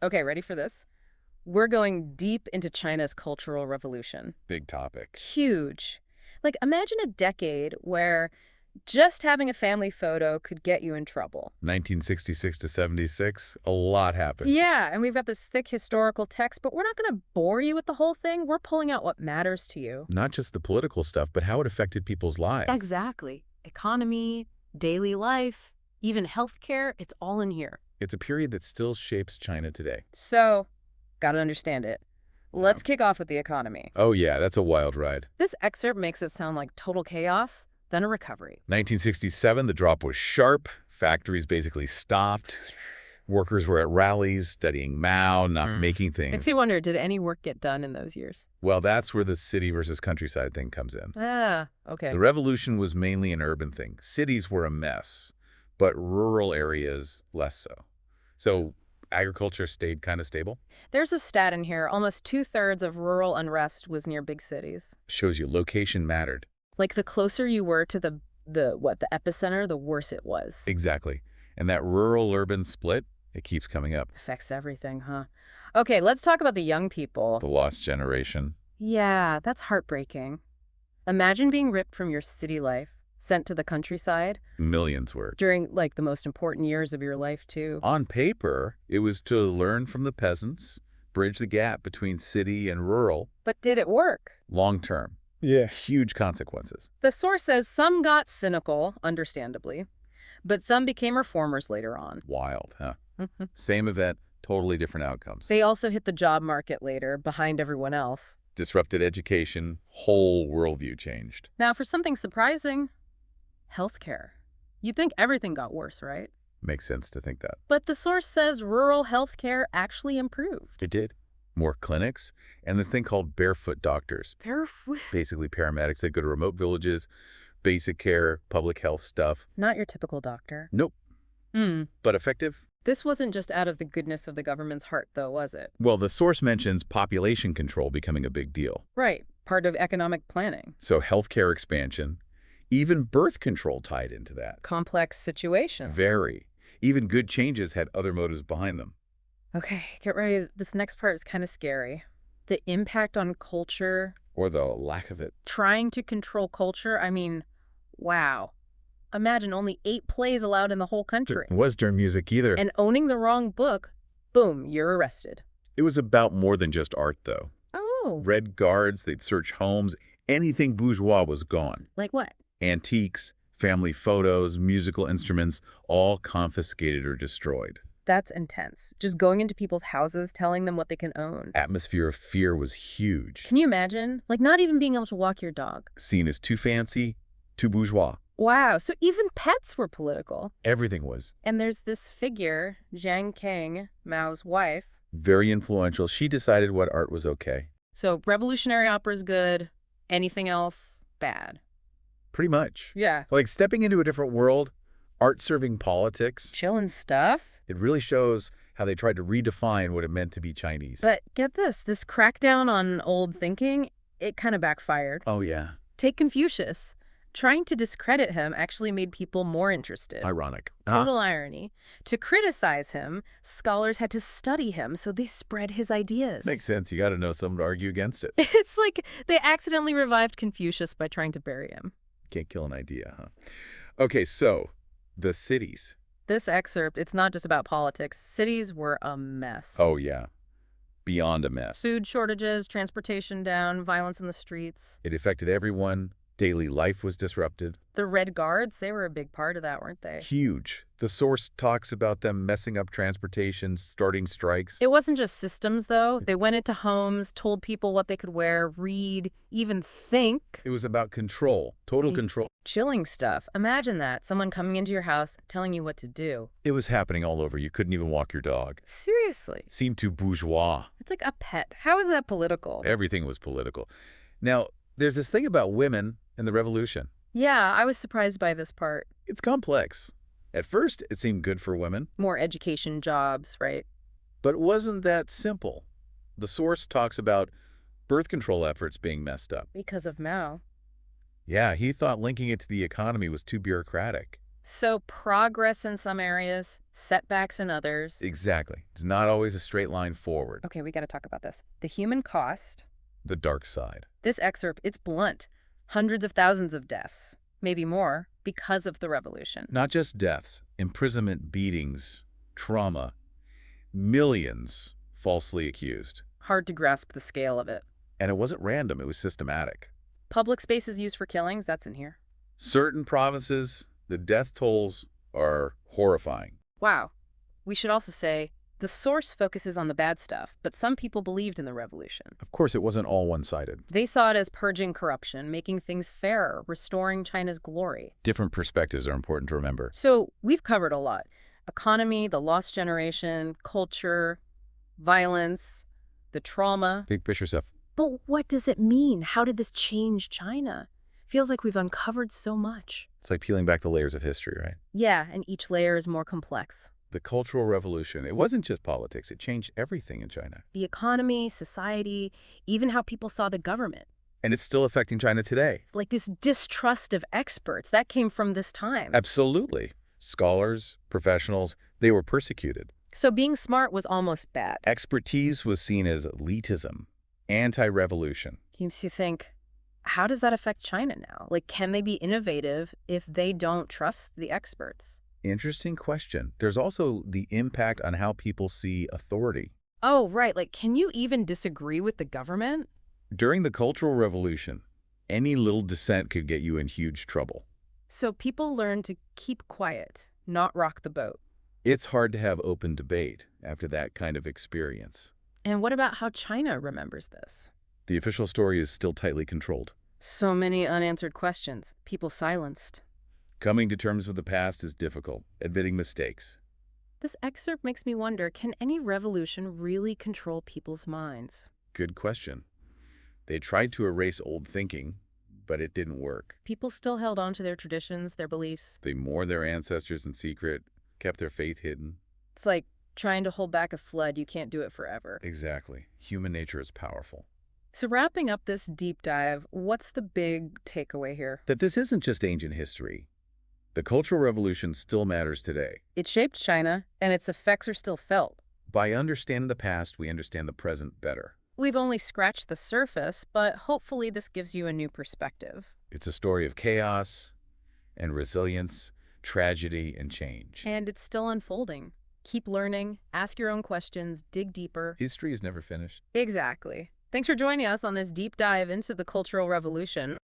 Okay, ready for this? We're going deep into China's Cultural Revolution. Big topic. Huge. Like, imagine a decade where just having a family photo could get you in trouble. 1966 to 76, a lot happened. Yeah, and we've got this thick historical text, but we're not going to bore you with the whole thing. We're pulling out what matters to you. Not just the political stuff, but how it affected people's lives. Exactly. Economy, daily life, even healthcare, it's all in here. It's a period that still shapes China today. So, gotta understand it. Let's kick off with the economy. Oh yeah, that's a wild ride. This excerpt makes it sound like total chaos, then a recovery. 1967, the drop was sharp. Factories basically stopped. Workers were at rallies, studying Mao, not making things. Makes you wonder, did any work get done in those years? Well, that's where the city versus countryside thing comes in. Ah, okay. The revolution was mainly an urban thing. Cities were a mess, but rural areas less so. So agriculture stayed kind of stable. There's a stat in here. Almost 2/3 of rural unrest was near big cities. Shows you location mattered. Like, the closer you were to the epicenter, the worse it was. Exactly. And that rural-urban split, it keeps coming up. Affects everything, huh? Okay, let's talk about the young people. The lost generation. Yeah, that's heartbreaking. Imagine being ripped from your city life, sent to the countryside Millions were. during, like, the most important years of your life, too. On paper, it was to learn from the peasants, bridge the gap between city and rural, But did it work? long term. Yeah. Huge consequences. The source says some got cynical, understandably, but some became reformers later on. Wild, huh? Same event, totally different outcomes. They also hit the job market later, behind everyone else. Disrupted education, whole worldview changed. Now, for something surprising, healthcare. You'd think everything got worse, right? Makes sense to think that. But the source says rural healthcare actually improved. It did. More clinics, and this thing called barefoot doctors. Barefoot? Basically paramedics that go to remote villages, basic care, public health stuff. Not your typical doctor. Nope. But effective? This wasn't just out of the goodness of the government's heart, though, was it? Well, the source mentions population control becoming a big deal. Right. Part of economic planning. So healthcare expansion, even birth control tied into that. Complex situation. Very. Even good changes had other motives behind them. Okay, get ready. This next part is kind of scary. The impact on culture, Or the lack of it. trying to control culture. I mean, wow. Imagine only 8 plays allowed in the whole country. It was during music either. And owning the wrong book, boom, you're arrested. It was about more than just art, though. Oh. Red guards, they'd search homes. Anything bourgeois was gone. Like what? Antiques, family photos, musical instruments, all confiscated or destroyed. That's intense. Just going into people's houses, telling them what they can own. Atmosphere of fear was huge. Can you imagine? Like, not even being able to walk your dog. Seen as too fancy, too bourgeois. Wow, so even pets were political. Everything was. And there's this figure, Jiang Kang, Mao's wife. Very influential. She decided what art was okay. So revolutionary opera's good, anything else, bad. Pretty much. Yeah. Like stepping into a different world, art serving politics. Chillin' stuff. It really shows how they tried to redefine what it meant to be Chinese. But get this crackdown on old thinking, it kind of backfired. Oh, yeah. Take Confucius. Trying to discredit him actually made people more interested. Ironic. Total irony. To criticize him, scholars had to study him, so they spread his ideas. Makes sense. You got to know someone to argue against it. It's like they accidentally revived Confucius by trying to bury him. Can't kill an idea, huh? Okay, so the cities. This excerpt, it's not just about politics. Cities were a mess. Oh, yeah. Beyond a mess. Food shortages, transportation down, violence in the streets. It affected everyone. Daily life was disrupted. The Red Guards, they were a big part of that, weren't they? Huge. The source talks about them messing up transportation, starting strikes. It wasn't just systems, though. They went into homes, told people what they could wear, read, even think. It was about control, total control. Chilling stuff. Imagine that. Someone coming into your house, telling you what to do. It was happening all over. You couldn't even walk your dog. Seriously. Seemed too bourgeois. It's like a pet. How is that political? Everything was political. Now, there's this thing about women in the revolution. Yeah, I was surprised by this part. It's complex. At first, it seemed good for women. More education, jobs, right? But it wasn't that simple. The source talks about birth control efforts being messed up. Because of Mao. Yeah, he thought linking it to the economy was too bureaucratic. So progress in some areas, setbacks in others. Exactly. It's not always a straight line forward. Okay, we got to talk about this. The human cost. The dark side. This excerpt, it's blunt. Hundreds of thousands of deaths, maybe more, because of the revolution. Not just deaths, imprisonment, beatings, trauma, millions falsely accused. Hard to grasp the scale of it. And it wasn't random, it was systematic. Public spaces used for killings, that's in here. Certain provinces, the death tolls are horrifying. Wow. We should also say, the source focuses on the bad stuff, but some people believed in the revolution. Of course, it wasn't all one-sided. They saw it as purging corruption, making things fairer, restoring China's glory. Different perspectives are important to remember. So we've covered a lot. Economy, the lost generation, culture, violence, the trauma. Big picture stuff. But what does it mean? How did this change China? Feels like we've uncovered so much. It's like peeling back the layers of history, right? Yeah, and each layer is more complex. The Cultural Revolution, it wasn't just politics, it changed everything in China. The economy, society, even how people saw the government. And it's still affecting China today. Like this distrust of experts, that came from this time. Absolutely. Scholars, professionals, they were persecuted. So being smart was almost bad. Expertise was seen as elitism, anti-revolution. Keeps you think, how does that affect China now? Like, can they be innovative if they don't trust the experts? Interesting question. There's also the impact on how people see authority. Oh, right. Like, can you even disagree with the government? During the Cultural Revolution, any little dissent could get you in huge trouble. So people learn to keep quiet, not rock the boat. It's hard to have open debate after that kind of experience. And what about how China remembers this? The official story is still tightly controlled. So many unanswered questions, people silenced. Coming to terms with the past is difficult, admitting mistakes. This excerpt makes me wonder, can any revolution really control people's minds? Good question. They tried to erase old thinking, but it didn't work. People still held on to their traditions, their beliefs. They mourned their ancestors in secret, kept their faith hidden. It's like trying to hold back a flood. You can't do it forever. Exactly. Human nature is powerful. So wrapping up this deep dive, what's the big takeaway here? That this isn't just ancient history. The Cultural Revolution still matters today. It shaped China, and its effects are still felt. By understanding the past, we understand the present better. We've only scratched the surface, but hopefully this gives you a new perspective. It's a story of chaos and resilience, tragedy and change. And it's still unfolding. Keep learning, ask your own questions, dig deeper. History is never finished. Exactly. Thanks for joining us on this deep dive into the Cultural Revolution.